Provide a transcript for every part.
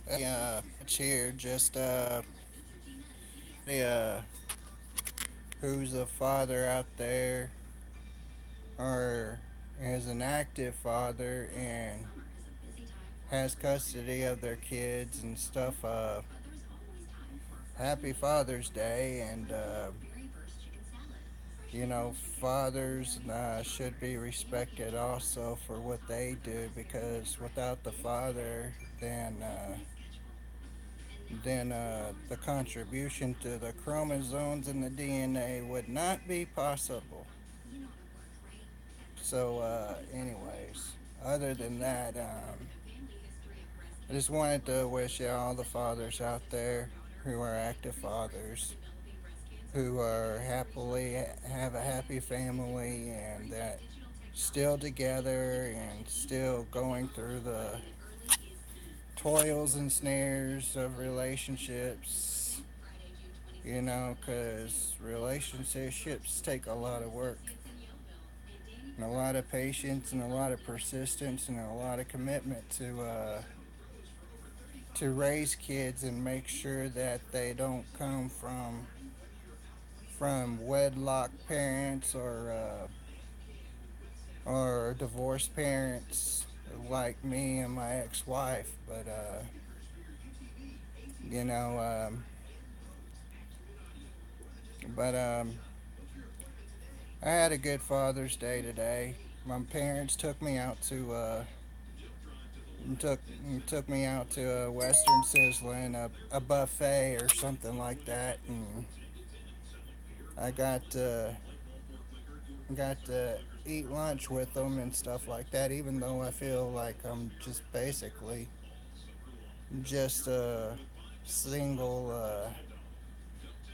It's here. Just the who's a father out there or is an active father and has custody of their kids and stuff. Happy Father's Day, and fathers should be respected also for what they do because without the father, then the contribution to the chromosomes and the DNA would not be possible. So, anyways, other than that, I just wanted to wish all the fathers out there who are active fathers, who are happily have a happy family and that still together and still going through the toils and snares of relationships, because relationships take a lot of work and a lot of patience and a lot of persistence and a lot of commitment to raise kids and make sure that they don't come from wedlock parents or divorced parents like me and my ex-wife. But you know, but I had a good Father's Day today. My parents took took me out to a Western Sizzling, a buffet or something like that, and I got to eat lunch with them and stuff like that. Even though I feel like I'm just basically just a single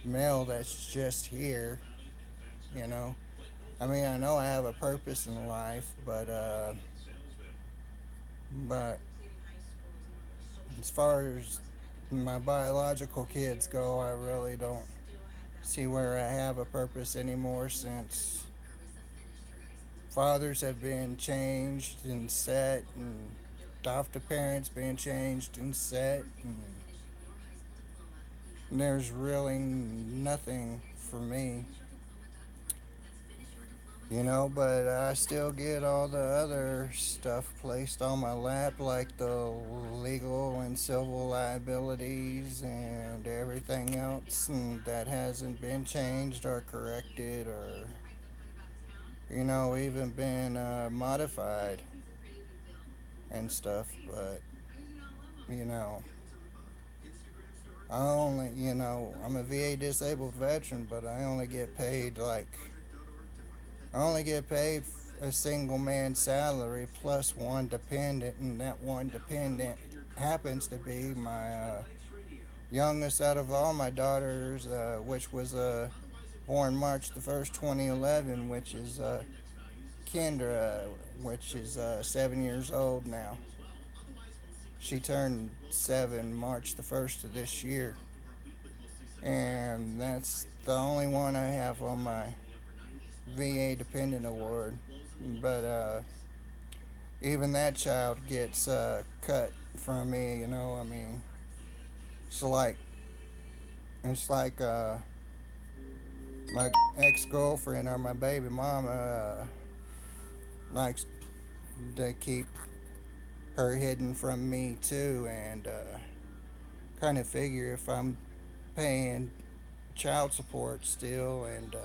male that's just here, you know. I mean, I know I have a purpose in life, but as far as my biological kids go, I really don't see where I have a purpose anymore since fathers have been changed and set, and adoptive parents being changed and set, and there's really nothing for me, but I still get all the other stuff placed on my lap, like the legal and civil liabilities and everything else, and that hasn't been changed or corrected or, even been modified and stuff. But, you know, I'm a VA disabled veteran, but I only get paid a single man salary plus one dependent, and that one dependent happens to be my youngest out of all my daughters, which was born March the 1st, 2011, which is Kendra, which is 7 years old now. She turned 7 March the 1st of this year, and that's the only one I have on my VA dependent award. But even that child gets cut from me. I mean, it's like it's like my ex girlfriend or my baby mama likes to keep her hidden from me too, and kind of figure if I'm paying child support still, and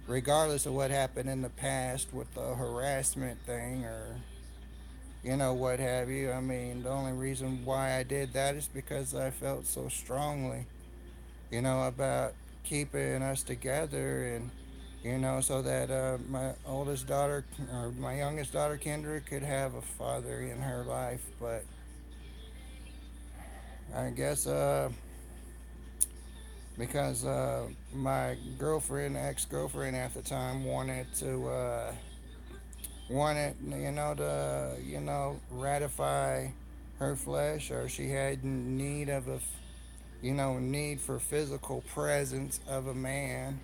regardless of what happened in the past with the harassment thing or what have you. I mean, the only reason why I did that is because I felt so strongly, about keeping us together, and so that my oldest daughter or my youngest daughter Kendra could have a father in her life. But I guess because my girlfriend, ex-girlfriend at the time, wanted to ratify her flesh, or she had need of need for physical presence of a man,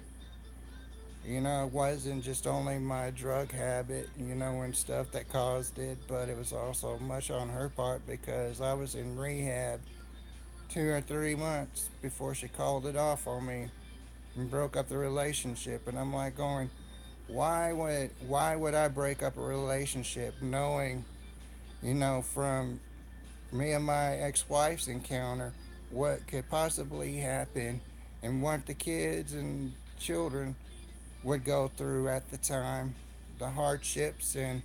It wasn't just only my drug habit, and stuff that caused it, but it was also much on her part because I was in rehab 2 or 3 months before she called it off on me and broke up the relationship. And I'm like going, why would I break up a relationship knowing, from me and my ex-wife's encounter, what could possibly happen and what the kids and children would go through at the time, the hardships and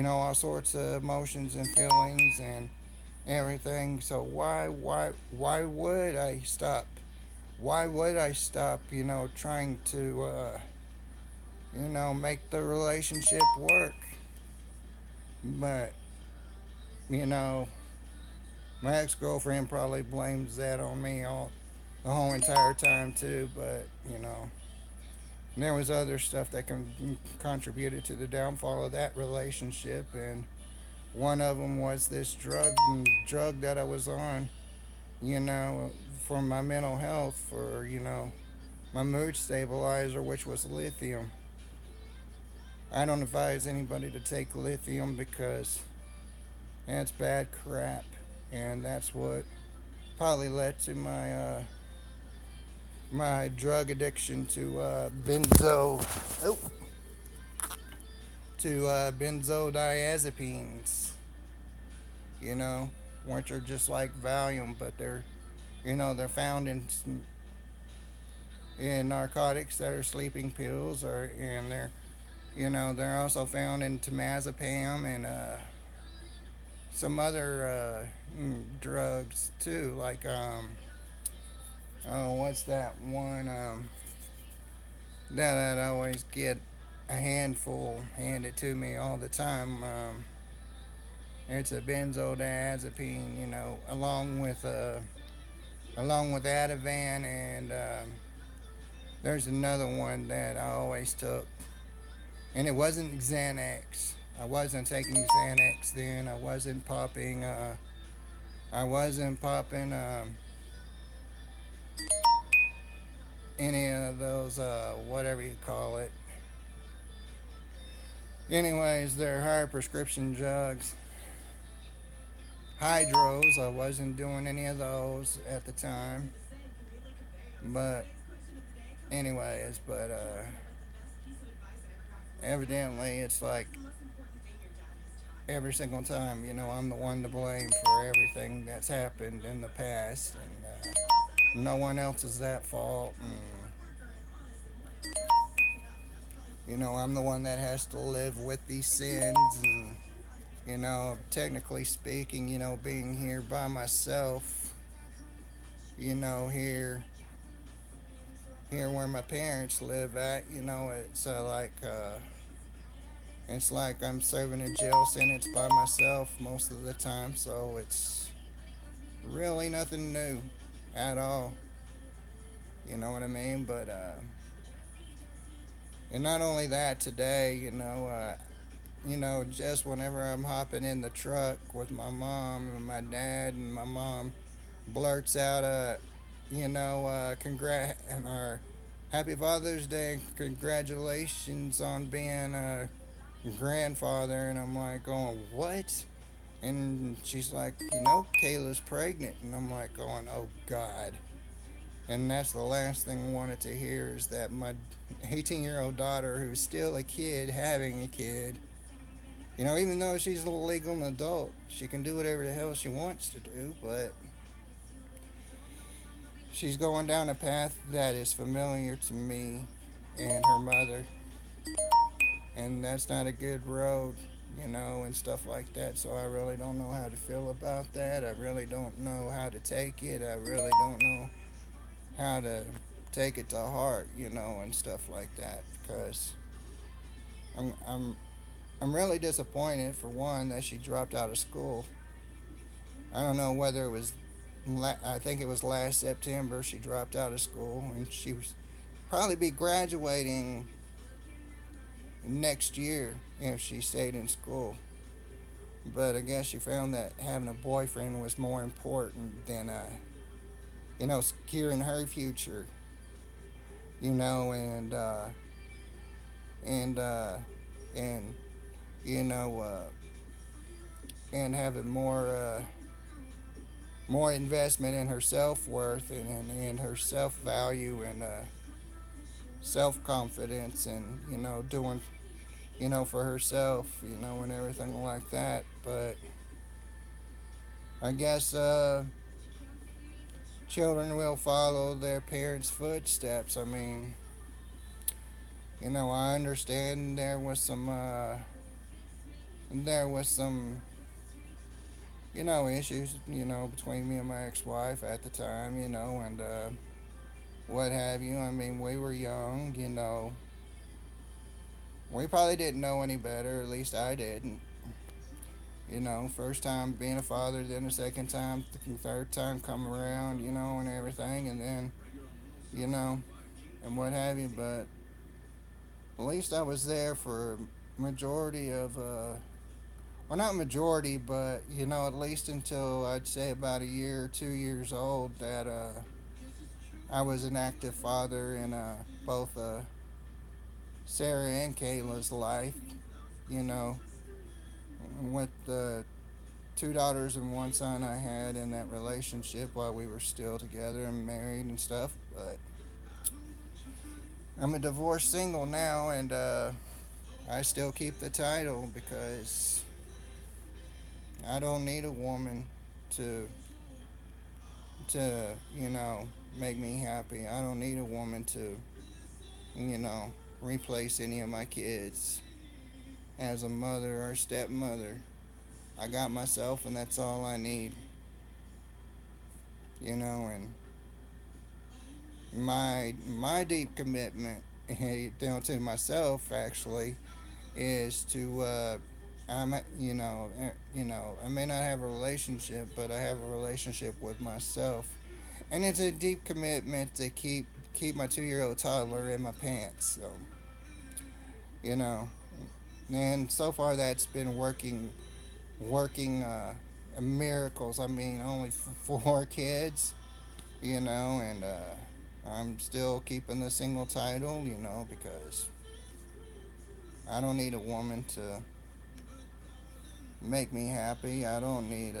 all sorts of emotions and feelings and everything. So why would I stop? Why would I stop? Trying to make the relationship work. But you know, my ex girlfriend probably blames that on me all the whole entire time too. But there was other stuff that contributed to the downfall of that relationship, and one of them was this drug that I was on, you know, for my mental health, for my mood stabilizer, which was lithium. I don't advise anybody to take lithium because that's bad crap, and that's what probably led to my drug addiction to oh, benzodiazepines. You know, which are just like Valium, but they're found in narcotics that are sleeping pills, or and they're also found in temazepam and some other drugs too, like oh, what's that one that I always get a handful handed to me all the time. It's a benzodiazepine, along with Ativan, and there's another one that I always took, and it wasn't Xanax. I wasn't taking Xanax then. I wasn't popping. Any of those, whatever you call it. Anyways, they're higher prescription drugs. Hydros, I wasn't doing any of those at the time. But evidently it's like every single time, I'm the one to blame for everything that's happened in the past, and no one else is at fault. And I'm the one that has to live with these sins, and technically speaking, being here by myself, here where my parents live at, it's like I'm serving a jail sentence by myself most of the time, so it's really nothing new at all. You know what I mean? But and not only that, today, just whenever I'm hopping in the truck with my mom and my dad, and my mom blurts out or Happy Father's Day, congratulations on being a grandfather, and I'm like going, what? And she's like, Kayla's pregnant, and I'm like going, oh God. And that's the last thing I wanted to hear, is that my 18-year-old daughter, who's still a kid, having a kid, even though she's a legal adult, she can do whatever the hell she wants to do, but she's going down a path that is familiar to me and her mother, and that's not a good road, and stuff like that. So I really don't know how to feel about that. I really don't know how to take it. I really don't know how to take it to heart, and stuff like that, because I'm I'm I'm really disappointed, for one, that she dropped out of school. I don't know whether it was I think it was last September she dropped out of school, and she was probably be graduating next year if she stayed in school. But I guess she found that having a boyfriend was more important than securing her future, and and and you know and having more investment in her self worth and her self value and self confidence and doing for herself and everything like that. But I guess children will follow their parents' footsteps. I mean, I understand there was some issues between me and my ex-wife at the time, and what have you. I mean, we were young, we probably didn't know any better. At least I didn't. First time being a father, then the second time, the third time come around, and everything, and then you know, and what have you. But at least I was there for majority of, well, not majority, but at least until I'd say about a year, 2 years old, that I was an active father in both Sarah and Kayla's life. You know, with the two daughters and one son I had in that relationship while we were still together and married and stuff. But I'm a divorced single now, and I still keep the title because I don't need a woman to make me happy. I don't need a woman to you know replace any of my kids as a mother or stepmother. I got myself, and that's all I need. And my deep commitment down to myself actually is to I'm I may not have a relationship, but I have a relationship with myself, and it's a deep commitment to keep my 2-year old toddler in my pants. So you know, and so far that's been working miracles. I mean, only four kids, and I'm still keeping the single title, because I don't need a woman to make me happy. I don't need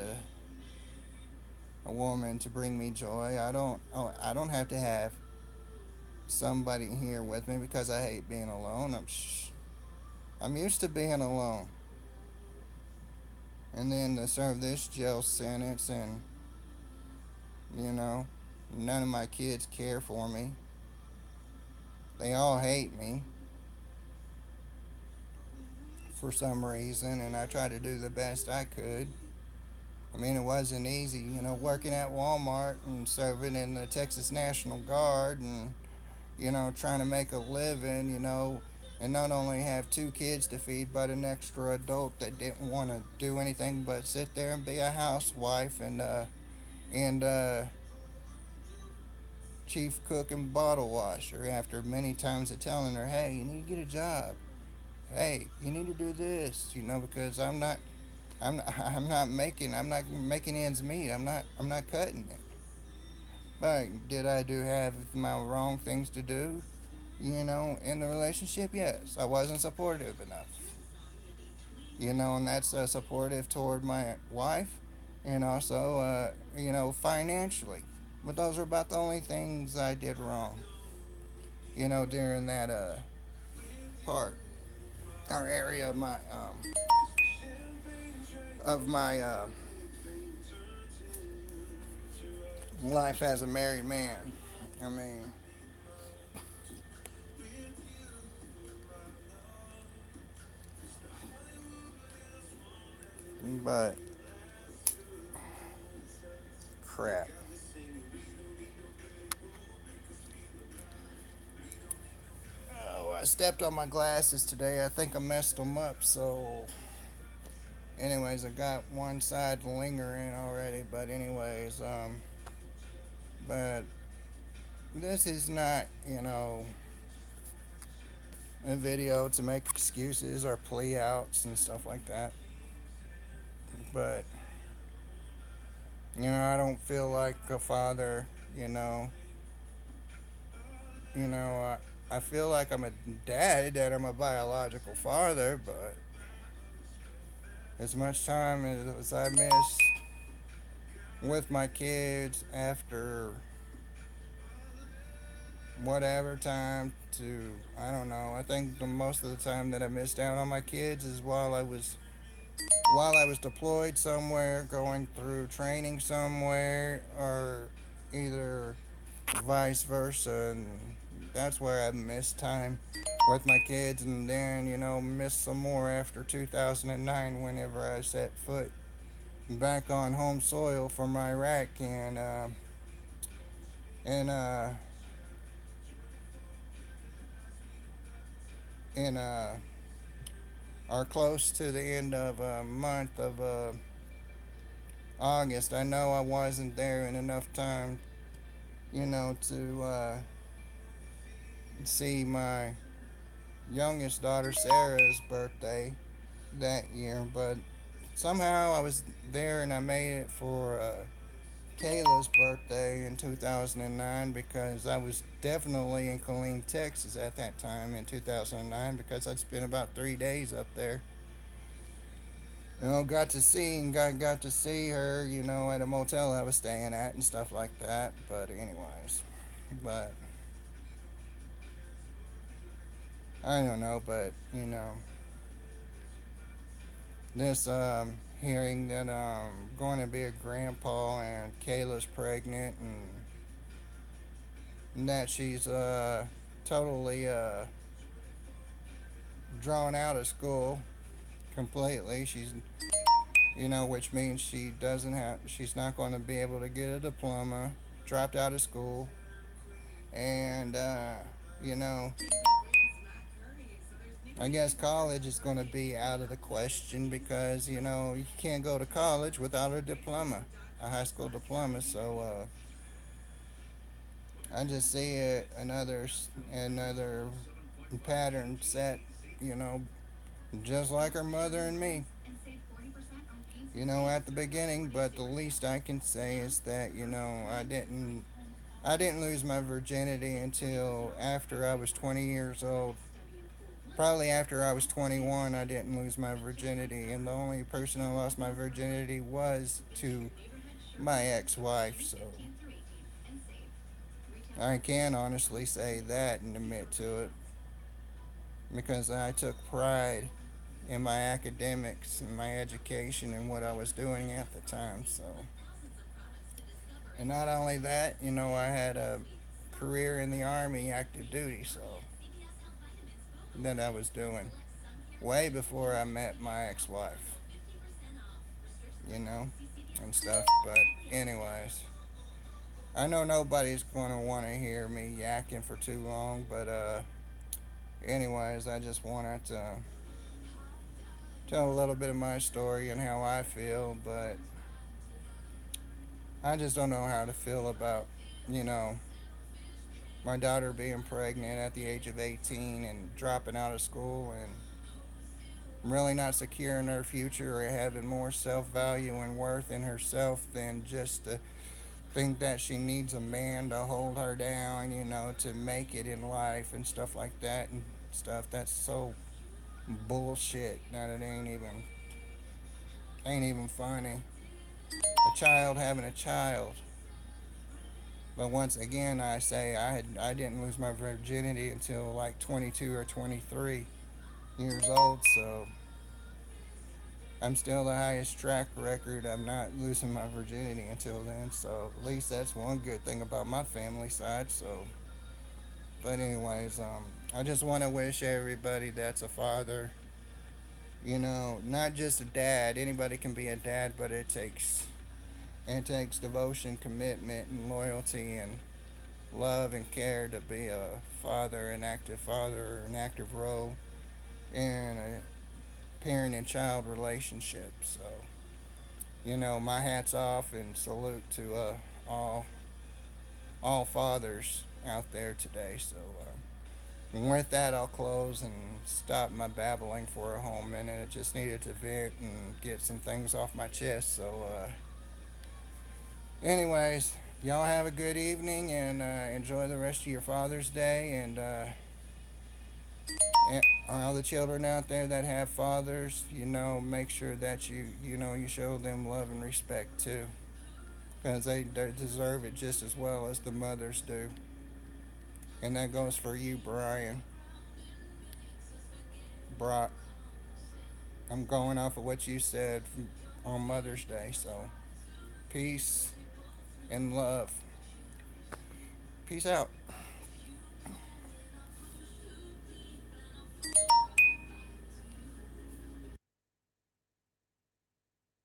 a woman to bring me joy. I don't have to have somebody here with me because I hate being alone. I'm used to being alone. And then to serve this jail sentence, and you know, none of my kids care for me. They all hate me for some reason, and I tried to do the best I could. I mean, it wasn't easy, working at Walmart and serving in the Texas National Guard and, trying to make a living, and not only have two kids to feed, but an extra adult that didn't want to do anything but sit there and be a housewife and chief cook and bottle washer after many times of telling her, hey, you need to get a job. Hey, you need to do this, because I'm not making ends meet. I'm not cutting it. But did I do have my wrong things to do? In the relationship, yes. I wasn't supportive enough. And that's supportive toward my wife, and also financially. But those are about the only things I did wrong. During that part or area of my life as a married man. I mean, but crap. Oh, I stepped on my glasses today. I think I messed them up. So, anyways, I got one side lingering already. But anyways, but this is not, a video to make excuses or plea outs and stuff like that. But I don't feel like a father. You know, I feel like I'm a dad, that I'm a biological father, but as much time as I miss with my kids after whatever time to, I don't know, I think the most of the time that I missed out on my kids is while I was deployed somewhere, going through training somewhere, or either vice versa. And that's where I missed time with my kids, and then, missed some more after 2009 whenever I set foot back on home soil from Iraq and and are close to the end of a month of August. I know I wasn't there in enough time, to see my youngest daughter Sarah's birthday that year, but somehow I was there and I made it for Kayla's birthday in 2009, because I was definitely in Killeen, Texas at that time in 2009, because I'd spent about 3 days up there. Got to see and got to see her, at a motel I was staying at and stuff like that. But anyways, but I don't know, but this hearing that I'm going to be a grandpa and Kayla's pregnant, and that she's totally drawn out of school completely. Which means she's not going to be able to get a diploma, dropped out of school, and you know, I guess college is going to be out of the question, because you can't go to college without a diploma, a high school diploma. So I just see another pattern set, you know, just like her mother and me, at the beginning. But the least I can say is that I didn't lose my virginity until after I was 20 years old. Probably after I was 21, I didn't lose my virginity, and the only person I lost my virginity was to my ex-wife. So I can honestly say that and admit to it, because I took pride in my academics and my education and what I was doing at the time. So, and not only that, I had a career in the Army, active duty, so that I was doing way before I met my ex-wife, you know, and stuff. But anyways, I know nobody's going to want to hear me yakking for too long, but anyways, I just wanted to tell a little bit of my story and how I feel, but I just don't know how to feel about, you know, my daughter being pregnant at the age of 18 and dropping out of school and really not secure in her future, or having more self value and worth in herself than just to think that she needs a man to hold her down, to make it in life and stuff like that and stuff. That's so bullshit that it ain't even funny. A child having a child. But once again, I say I didn't lose my virginity until like 22 or 23 years old. So I'm still the highest track record. I'm not losing my virginity until then. So at least that's one good thing about my family side. So, but anyways, I just want to wish everybody that's a father, not just a dad. Anybody can be a dad, but it takes devotion, commitment, and loyalty, and love and care to be a father, an active role in a parent and child relationship. So, my hat's off and salute to all all fathers out there today. So, and with that, I'll close and stop my babbling for a whole minute. I just needed to vent and get some things off my chest. So, anyways, y'all have a good evening and enjoy the rest of your Father's Day. And All the children out there that have fathers, make sure that you show them love and respect too, because they deserve it just as well as the mothers do. And that goes for you, Brian. Brock, I'm going off of what you said on Mother's Day. So, peace and love. Peace out.